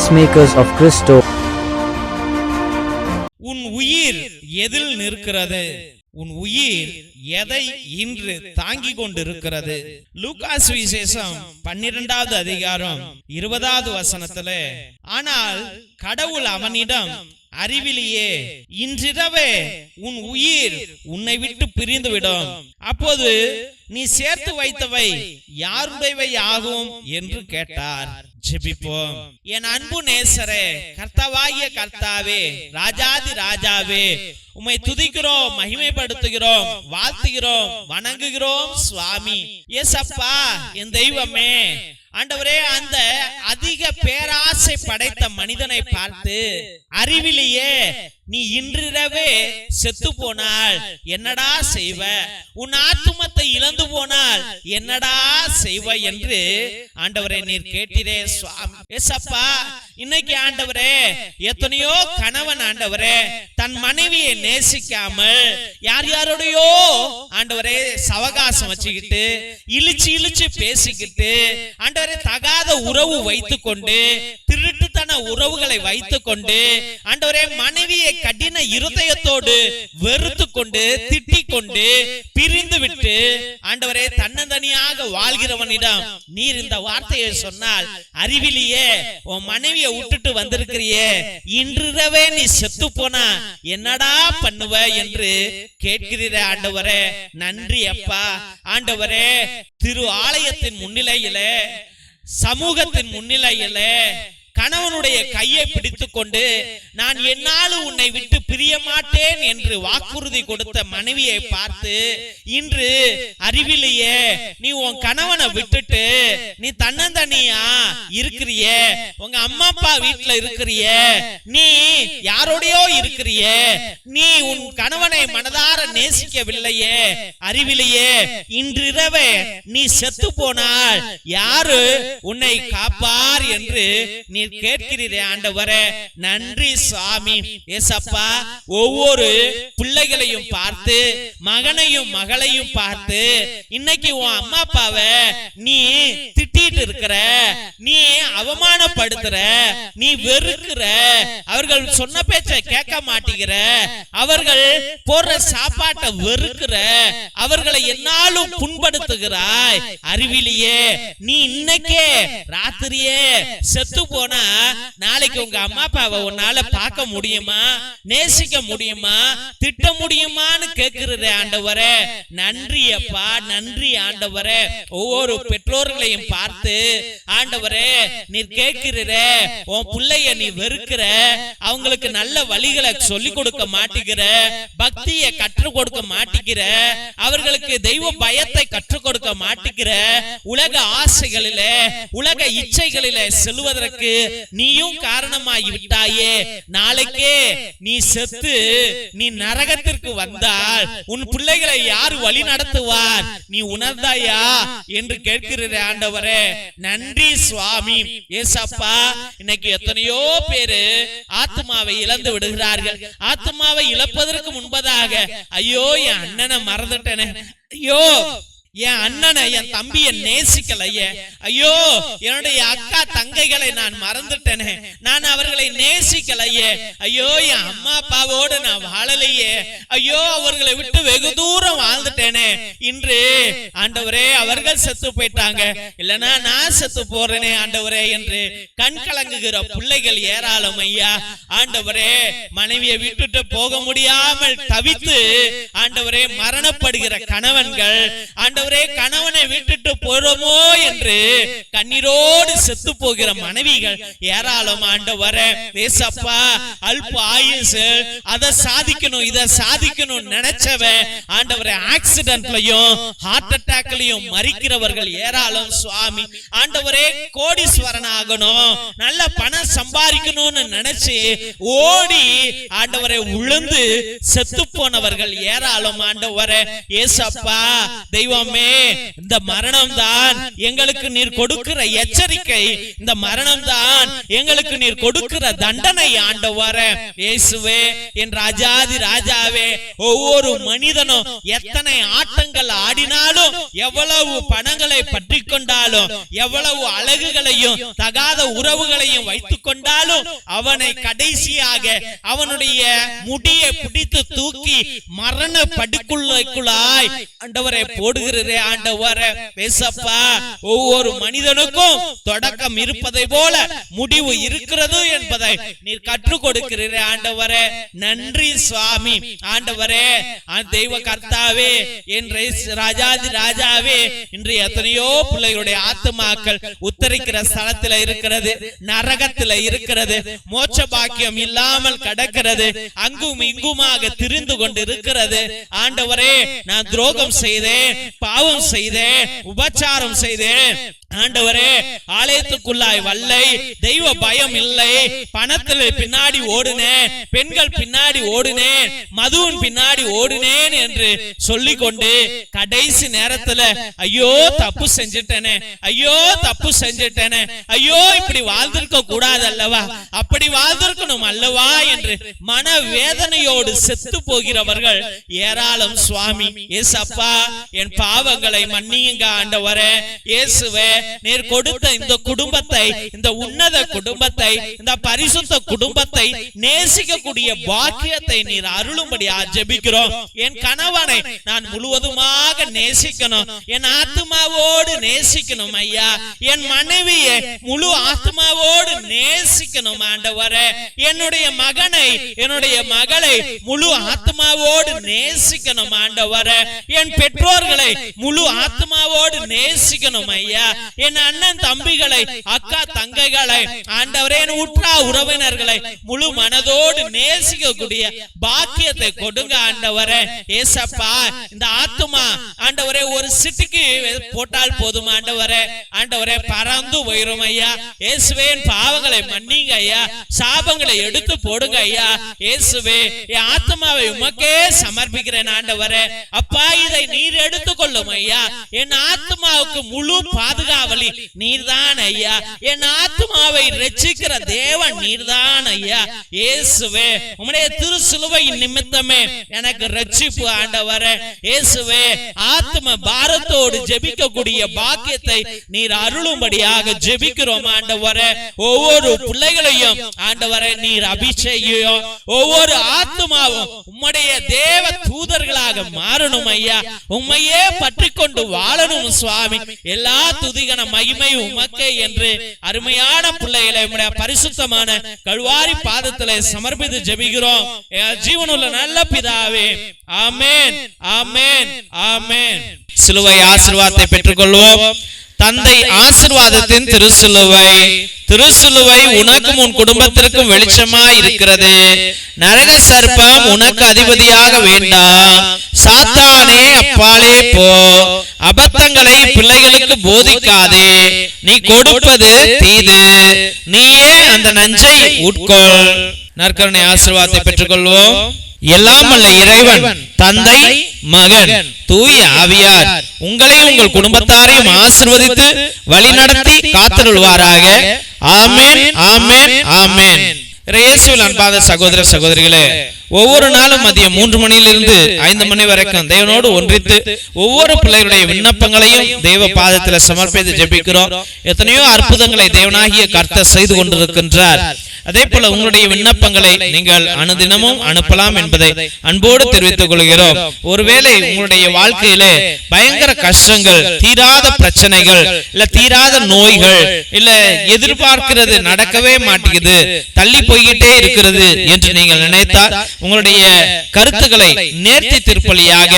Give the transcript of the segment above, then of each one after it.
peacemakers of Christo. உன் உயிர் எதில் நிற்கிறது? உன் உயிர் எதை இன்று தாங்கிக் கொண்டிருக்கிறது? லூகாஸ் விசேஷம் 12வது அதிகாரம் 20வது வசனத்திலே, ஆனால் கடவுள் அவனிடம், அறிவிலியே, இன்றிரவே உன் உயிர் உன்னை விட்டு பிரிந்துவிடும், அப்போது நீ சேர்த்து வைத்தவை யாருடையவை ஆகும் என்று கேட்டார். ஜெபிப்போம். என் அன்பு நேசரே, கர்த்தாவாகிய கர்த்தாவே, ராஜாதி ராஜாவே, உம்மை துதிக்கிறோம், மகிமைப்படுத்துகிறோம், வாழ்த்துகிறோம், வணங்குகிறோம் சுவாமி. ஏசப்பா, என் தெய்வமே, ஆண்டவரே, அந்த அதிக பேராசை படைத்த மனிதனை பார்த்து, அறிவிலேயே நீ இன்றிரவே செத்து போனால் என்னடா செய்வ? உன் ஆத்துமத்தை இழந்து போனால் என்னடா செய்வ என்று ஆண்டவரே நீர் கேட்டீரே சுவாமி. ஏசப்பா, இன்னைக்கு ஆண்டவரே, எத்தனையோ கணவன் ஆண்டவரே தன் மனைவியை நேசிக்காமல் யார் யாரோடையோ ஆண்டவரே சவகாசம் வச்சுக்கிட்டு, இழுச்சு இழுச்சு பேசிக்கிட்டு, ஆண்டவரே தகாத உறவு வைத்துக் கொண்டு, திருட்டுத்தன உறவுகளை வைத்துக் கொண்டு, ஆண்டவரே மனைவியை கடின இருதயத்தோடு வெறுத்து கொண்டு, திட்டிக் கொண்டு, பிரிந்து விட்டு, ஆண்டவரே தன்னந்தனியாக வாழ்கிறவனிடம் நீர் இந்த வார்த்தையை சொன்னால், அறிவிலேயே உன் மனைவியை விட்டுட்டு வந்திருக்கிறியே, இன்றிரவே நீ செத்து போனா என்னடா பண்ணுவ என்று கேட்கிறீரே ஆண்டவரே. நன்றி அப்பா. ஆண்டவரே, திரு ஆலயத்தின் முன்னிலையிலே, சமூகத்தின் முன்னிலையிலே கணவனுடைய கையை பிடித்துக் கொண்டு, நான் என்னாலும் உன்னை விட்டு பிரிய மாட்டேன் என்று வாக்குறுதி கொடுத்த மனைவியை பார்த்து, இன்று அறிவிலேயே நீ உன் கணவனை விட்டுட்டு நீ தன்னந்தனியா இருக்கிறிய, உங்க அம்மா அப்பா வீட்டுல இருக்கிறிய, நீ யாரோடையோ இருக்கிறிய, நீ உன் கணவனை மனதார நேசிக்கவில்லையே, அறிவிலேயே இன்றிரவே நீ செத்து போனால் யாரு உன்னை காப்பார் என்று நீ கேட்கிறீரே ஆண்டவரே. நன்றி சுவாமி. ஏசப்பா, ஒவ்வொரு பிள்ளைகளையும் பார்த்து, மகனையும் மகளையும் பார்த்து, இன்னைக்கு உன் அம்மா அப்பாவை நீ திட்டிட்டு இருக்கிற, நீ அவமானப்படுத்துற, நீ வெறுக்கிற, அவர்கள் சொன்ன பேச்சை கேட்க மாட்டேங்கிற, அவர்கள் போடுற சாப்பாட்டை வெறுக்கிற, அவர்களை என்னாலும் புண்படுத்துகிறாய். அறிவிலேயே நீ இன்னைக்கே ராத்திரியே செத்து போன நாளைக்கு உங்க அம்மா அப்பாவை உன்னால பார்க்க முடியுமா? நேசிக்க முடியுமா? திட்ட முடியுமான்னு கேட்கிறதே ஆண்டவரே. நன்றி அப்பா, நன்றி ஆண்டவரே. ஒவ்வொரு பெற்றோர்களையும் பார்த்து ஆண்டவரே நீர் கேட்கிறே, உன் பிள்ளைய நீ வெறுக்கிற, அவங்களுக்கு நல்ல வழிகளை சொல்லிக் கொடுக்க மாட்டேங்கிற, பக்தியை கற்றுக் கொடுக்க மாட்டேங்கிற, அவர்களுக்கு தெய்வ பயத்தை கற்றுக் கொடுக்க மாட்டேங்கிற, உலக ஆசைகளிலே உலக இச்சைகளிலே செல்வதற்கு நீயும் காரணமாகி விட்டாயே. நாளைக்கே நீ செத்து நீ நரகத்திற்கு வந்தால் உன் பிள்ளைகளை யார் வழி நடத்துவார்? நீ உணர்ந்தாயா என்று கேட்கிறீரே ஆண்டவரே. நன்றி சுவாமி. ஏசப்பா, இன்னைக்கு எத்தனையோ பேரு ஆத்மாவை இழந்து விடுகிறார்கள். ஆத்மாவை இழப்பதற்கு முன்பதாக, ஐயோ என் அண்ணனை மறந்துட்டேனே, ஐயோ என் அண்ணனை என் தம்பியை நேசிக்கலையே, ஐயோ என்னுடைய அக்கா தங்கைகளை நான் மறந்துட்டேனே, நான் அவர்களை நேசிக்கலையே, ஐயோ என் அம்மா அப்பாவோடு நான் வாழலையே, ஐயோ அவர்களை விட்டு வெகு தூரம் வாழ்ந்துட்டேனே, இன்று ஆண்டவரே அவர்கள் செத்து போயிட்டாங்க, இல்லைன்னா நான் செத்து போறேனே ஆண்டவரே என்று கண் கலங்குகிற பிள்ளைகள் ஏராளம் ஐயா. ஆண்டவரே, மனைவியை விட்டுட்டு போக முடியாமல் தவித்து ஆண்டவரே மரணப்படுகிற கணவன்கள், ஆண்டவரே கணவனை விட்டுட்டு போறோமோ என்று கண்ணீரோடு செத்து போகிற மனைவிகள் ஏராளம் ஆண்டவரே. ஏசப்பா, அல்ப ஆயுசு, அதை சாதிக்கணும் இதை சாதிக்கணும் நினைச்சவ ஆண்டவரே ஆக்சிடென்ட்லயும் ஹார்ட் அட்டாக்லயும் மரிக்கிறவர்கள் ஏராளம் சுவாமி. ஆண்டவரே, கோடீஸ்வரன் ஆகணும், நல்ல பணம் சம்பாதிக்கணும்னு நினைச்சு ஓடி ஆண்டவரை உளுந்து செத்து போனவர்கள் ஏராளம் ஆண்டவரே. ஏசப்பா, தெய்வம் தெய்வமே, இந்த மரணம் தான் எங்களுக்கு நீர் கொடுக்கிற எச்சரிக்கை, இந்த மரணம் தான் எங்களுக்கு நீர் கொடுக்கிற தண்டனை ஆண்டவரே. இயேசுவே, என் ராஜாதி ராஜாவே, ஒவ்வொரு மனிதனும் எத்தனை ஆட்டங்கள் ஆடினாலும், எவ்வளவு பணங்களை பற்றி கொண்டாலும், எவ்வளவு அழகுகளையும் தகாத உறவுகளையும் வைத்துக் கொண்டாலும், அவனை கடைசியாக அவனுடைய முடியை பிடித்து தூக்கி மரண படுக்குள்ளாய் ஆண்டவரை போடுகிறே. ஆண்டவரே பேசப்பா, ஒவ்வொரு மனிதனுக்கும் தொடக்கம் இருப்பதை போல முடிவு இருக்கிறது என்பதை நீர் கற்றுக் கொடுக்கிறீரே. ஆண்டவரே நன்றி சுவாமி. ஆண்டவரே தெய்வ கர்த்தாவே, என் ராஜாதி ராஜாவே, இன்று எத்தனையோ பிள்ளைகளுடைய ஆத்துமாக்கள் உத்தரிக்கிற ஸ்தலத்தில் இருக்கிறது, நரகத்தில் இருக்கிறது, மோட்ச பாக்கியம் இல்லாமல் கடக்கிறது, அங்கும் இங்குமாக திரிந்து கொண்டு இருக்கிறது. ஆண்டவரே, நான் துரோகம் செய்தேன், பாவம் செய்தேன், உபச்சாரம் செய்தேன். ஆண்டவரே, ஆலயத்துக்குள்ளாய் வல்லை, தெய்வ பயம் இல்லை, பணத்தில் பின்னாடி ஓடுனேன், பெண்கள் பின்னாடி ஓடுனேன், மதுவின் பின்னாடி ஓடுனேன் என்று சொல்லிக் கொண்டு கடைசி நேரத்துல ஐயோ தப்பு செஞ்சிட்டேனே, ஐயோ தப்பு செஞ்சிட்டேனே, ஐயோ இப்படி வாழ்ந்திருக்க கூடாது அல்லவா, அப்படி வாழ்ந்திருக்கணும் அல்லவா என்று மன வேதனையோடு செத்து போகிறவர்கள் ஏராளம் சுவாமி. ஏசப்பா, என் பாவங்களை மன்னியுங்க ஆண்டவரே. இயேசுவே, நீர் கொடுத்த இந்த குடும்பத்தை, இந்த உன்னத குடும்பத்தை, இந்த பரிசுத்த குடும்பத்தை நேசிக்கக்கூடிய பாக்கியத்தை நீர் அருளும்படி ஜெபிக்கிறோம். என் கணவனை நான் முழுவதுமாக நேசிக்கணும், என் ஆத்மாவோடு நேசிக்கணும் ஐயா. என் மனைவியை முழு ஆத்மாவோடு நேசிக்கணும் ஆண்டவரே. என்னுடைய மகனை, என்னுடைய மகளை முழு ஆத்மாவோடு நேசிக்கணும் ஆண்டவரே. என் பெற்றோர்களை முழு ஆத்மாவோடு நேசிக்கணும் ஐயா. என் அண்ணன் தம்பிகளை, அக்கா தங்கைகளை, ஆண்டவரே என் உற்றா உறவினர்களை முழு மனதோடு நேசிக்கக்கூடிய பாக்கியத்தை கொடுங்க ஆண்டவரே. ஏசப்பா, இந்த ஆத்துமா ஆண்டவரே ஒரு சிட்டிக்கு போட்டால் போதும் ஆண்டவரே. ஆண்டவரே பறந்து போயிரும் ஐயா. இயேசுவே, பாவங்களை மன்னிங்க ஐயா, சாபங்களை எடுத்து போடுங்க ஐயா. இயேசுவே, என் ஆத்மாவை உமக்கே சமர்ப்பிக்கிறேன் ஆண்டவரே. அப்பா, இதை நீர் எடுத்துக்கொள்ளும் ஐயா. என் ஆத்மாவுக்கு முழு பாதுகாவலி நீர்தான் ஐயா. என் ஆத்மாவை ரட்சிக்கிற தேவன் நீர்தான் ஐயா. இயேசுவே, உம்முடைய திருசிலுவையின் நிமித்தமே எனக்கு ரட்சிப்பு ஆண்டவரே. இயேசுவே, ஆத்ம பாரத்தோடு ஜெபிக்கக்கூடிய பாக்கியத்தை நீர் அருளும்படியாக ஜெபிக்கிறோம் ஆண்டவரே. ஒவ்வொரு பிள்ளைகளையும் ஆண்டவரே நீர் அபிஷேகம், ஒவ்வொரு ஆத்மாவும் உம்முடைய தேவ தூதர்களாக மாறணும் ஐயா. உம்மையே பற்றி கொண்டு வாழணும் சுவாமி. எல்லா துதிகன மகிமை உமக்கே என்று அருமையான பிள்ளைகளை உம்முடைய பரிசுத்தமான கல்வாரி பாதத்திலே சமர்ப்பித்து ஜெபிக்கிறோம் ஜீவனுள்ள நல்ல பிதாவே. ஆமென், ஆமென், ஆமென். சிலுவை ஆசீர்வாதத்தை பெற்றுக்கொள்வோம். தந்தை ஆசீர்வாதத்தின் திருசிலுவை, திருசிலுவை உனக்கும் உன் குடும்பத்திற்கும் வெளிச்சமாய் இருக்கிறது. நரக சர்ப்பம் உனக்கு அதிபதியாக வேண்டாம். சாத்தானே அப்பாலே போ. அபத்தங்களை பிள்ளைகளுக்கு போதிக்காதே. நீ கொடுப்பது தீது, நீயே அந்த நஞ்சை உட்கொள். நற்கருணை ஆசீர்வாதத்தை பெற்றுக்கொள்வோம். எல்லாம் வல்ல இறைவன் தந்தை, மகன், தூய ஆவியார் உங்களையும் உங்கள் குடும்பத்தாரையும் ஆசீர்வதித்து வழிநடத்தி காத்தருள்வாராக. ஆமென், ஆமென், ஆமென். இயேசுவில் அன்பான சகோதர சகோதரிகளே, ஒவ்வொரு நாளும் மதியம் 3 மணியிலிருந்து 5 மணி வரைக்கும் தேவனோடு ஒன்றித்து ஒவ்வொரு பிள்ளைகளுடைய விண்ணப்பங்களையும் தேவ பாதத்தில் சமர்ப்பித்து ஜெபிக்கிறோம். எத்தனையோ அற்புதங்களை தேவனாகிய கர்த்தர் செய்து கொண்டிருக்கின்றார். அதே போல உங்களுடைய விண்ணப்பங்களை நீங்கள் அனுதினமும் அனுப்பலாம் என்பதை அன்போடு தெரிவித்துக் கொள்கிறோம். ஒருவேளை உங்களுடைய வாழ்க்கையிலே பயங்கர கஷ்டங்கள், தீராத பிரச்சனைகள், இல்ல தீராத நோய்கள், இல்ல எதிர்பார்க்கிறது நடக்கவே மாட்டேங்குது, தள்ளி போய்கிட்டே இருக்கிறது என்று நீங்கள் நினைத்தால் உங்களுடைய கருத்துக்களை நேர்த்தி திருப்பலியாக,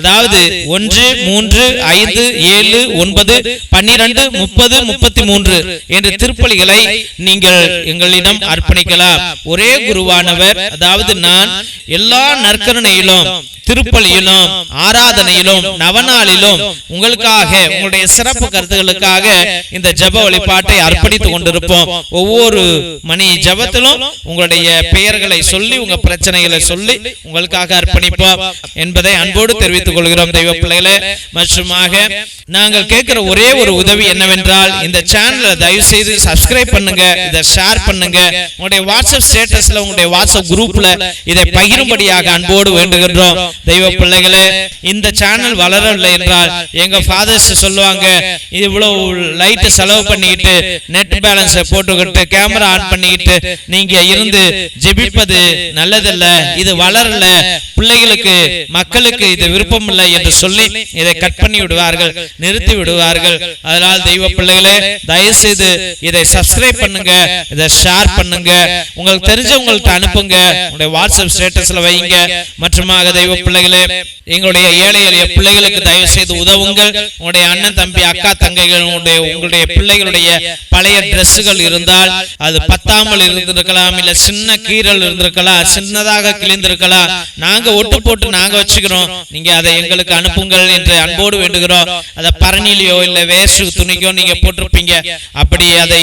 அதாவது 1, 3, 5, 7, 9, 12, 30, 33 என்ற திருப்பலிகளை நீங்கள் எங்களிடம் அர்ப்பணிக்கலாம். ஒரே குருவானவர், அதாவது நான் எல்லா நற்கருணையிலும் திருப்பலியிலும் ஆராதனையிலும் நவநாளிலும் உங்களுக்காக உங்களுடைய சிறப்பு கருத்துகளுக்காக இந்த ஜெப வழிபாட்டை அர்ப்பணித்துக் கொண்டிருப்போம். ஒவ்வொரு மணி ஜெபத்திலும் உங்களுடைய பெயர்களை சொல்லி உங்க பிரச்சனைகளை சொல்லி உங்களுக்காக அர்ப்பணிப்போம் என்பதை அன்போடு தெரிவித்துக் கொள்கிறோம் தெய்வ பிள்ளைகளே. மற்றுமாக நாங்கள் கேட்கிற ஒரே ஒரு உதவி என்னவென்றால், இந்த சேனலை தயவு செய்து சப்ஸ்கிரைப் பண்ணுங்க, இதை ஷேர் பண்ணுங்க, உங்களுடைய வாட்ஸ்அப் ஸ்டேட்டஸ்ல உங்களுடைய வாட்ஸ்அப் குரூப்ல இதை பகிரும்படியாக அன்போடு வேண்டுகின்றோம் தெய்வ பிள்ளைகளே. இந்த சேனல் வளரவில்லை என்றால் எங்க ஃபாதர்ஸ் சொல்லுவாங்க, இவ்வளவு லைட் செலவு பண்ணிக்கிட்டு நெட் பேலன்ஸ் போட்டுக்கிட்டு கேமரா ஆன் பண்ணிக்கிட்டு நீங்க இருந்து ஜெபிப்பது நல்லதல்ல, இது வளரல, பிள்ளைகளுக்கு மக்களுக்கு இது விருப்பம் இல்லை என்று சொல்லி இதை கட் பண்ணி விடுவார்கள், நிறுத்தி விடுவார்கள். அதனால் தெய்வ பிள்ளைகளே, தயவு செய்து இதை சப்ஸ்கிரைப் பண்ணுங்க, இதை ஷேர் பண்ணுங்க, உங்களுக்கு தெரிஞ்சவங்கள்ட்ட அனுப்புங்க, உங்களுடைய வாட்ஸ்அப் ஸ்டேட்டஸ்ல வைங்க. மற்றுமாக தெய்வ பிள்ளைகளே, எங்களுடைய ஏழை எளிய பிள்ளைகளுக்கு தயவு செய்து உதவுங்கள். உங்களுடைய அண்ணன் தம்பி அக்கா தங்கைகள் உங்களுடைய பிள்ளைகளுடைய பழைய டிரெஸ்கள் இருந்தால் அது பத்தாமல் இருந்திருக்கலாம், இல்ல சின்ன கீரல் இருந்திருக்கலாம், சின்னதாக கிழிந்திருக்கலாம், நாங்க ஒட்டு போட்டு நாங்க வச்சுக்கிறோம், நீங்க அதை எங்களுக்கு அனுப்புங்கள் என்று அன்போடு வேண்டுகிறோம். அதை பரணிலையோ இல்ல வேஸ்ட் துணிக்கோ நீங்க போட்டிருப்பீங்க, அப்படி அதை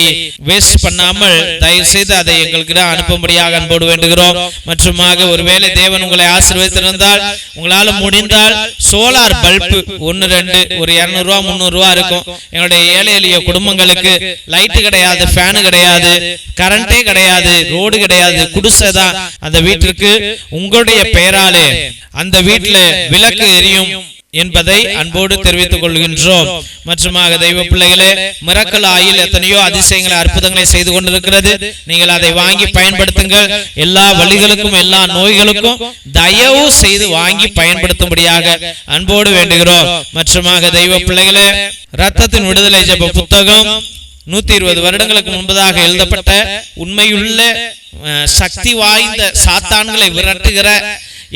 வேஸ்ட் பண்ணாமல் தயவு செய்து அதை எங்களுக்கு அனுப்பும்படியாக அன்போடு வேண்டுகிறோம். மற்றுமாக ஒருவேளை தேவன் உங்களை ஆசீர்வதித்திருந்தால் உங்களால முடிந்தால் சோலார் பல்பு 1-2 ஒரு 200 ரூபா 300 ரூபா இருக்கும். எங்களுடைய ஏழை எளிய குடும்பங்களுக்கு லைட் கிடையாது, ஃபேனு கிடையாது, கரண்டே கிடையாது, ரோடு கிடையாது, குடிசைதான். அந்த வீட்டிற்கு உங்களுடைய பெயராலே அந்த வீட்டில் விளக்கு எரியும் என்பதை அன்போடு தெரிவித்துக் கொள்கின்றோம். மற்றுமாக தெய்வ பிள்ளைகளே, மிரக்கல் ஆயில் எத்தனையோ அதிசயங்களை அற்புதங்களை செய்து கொண்டிருக்கிறது. நீங்கள் அதை வாங்கி பயன்படுத்துங்கள். எல்லா வழிகளுக்கும் எல்லா நோய்களுக்கும் தயவு செய்து வாங்கி பயன்படுத்தும்படியாக அன்போடு வேண்டுகிறோம். மற்றுமாக தெய்வ பிள்ளைகளே, ரத்தத்தின் விடுதலை ஜெப புத்தகம் 120 வருடங்களுக்கு முன்பதாக எழுதப்பட்ட உண்மையுள்ள சக்தி வாய்ந்த சாத்தான்களை விரட்டுகிற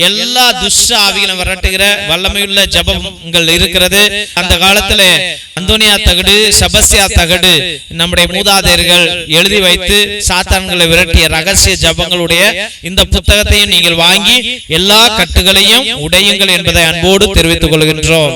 எல்லா துஷ்ட ஆவிகளும் விரட்டுகிற வல்லமையுள்ள ஜபங்கள் இருக்கிறது. அந்த காலத்துல அந்தோனியா தகடு, செபஸ்தியா தகடு நம்முடைய மூதாதையர்கள் எழுதி வைத்து சாத்தான்களை விரட்டிய ரகசிய ஜபங்களுடைய இந்த புத்தகத்தையும் நீங்கள் வாங்கி எல்லா கட்டுகளையும் உடையுங்கள் என்பதை அன்போடு தெரிவித்துக் கொள்கின்றோம்.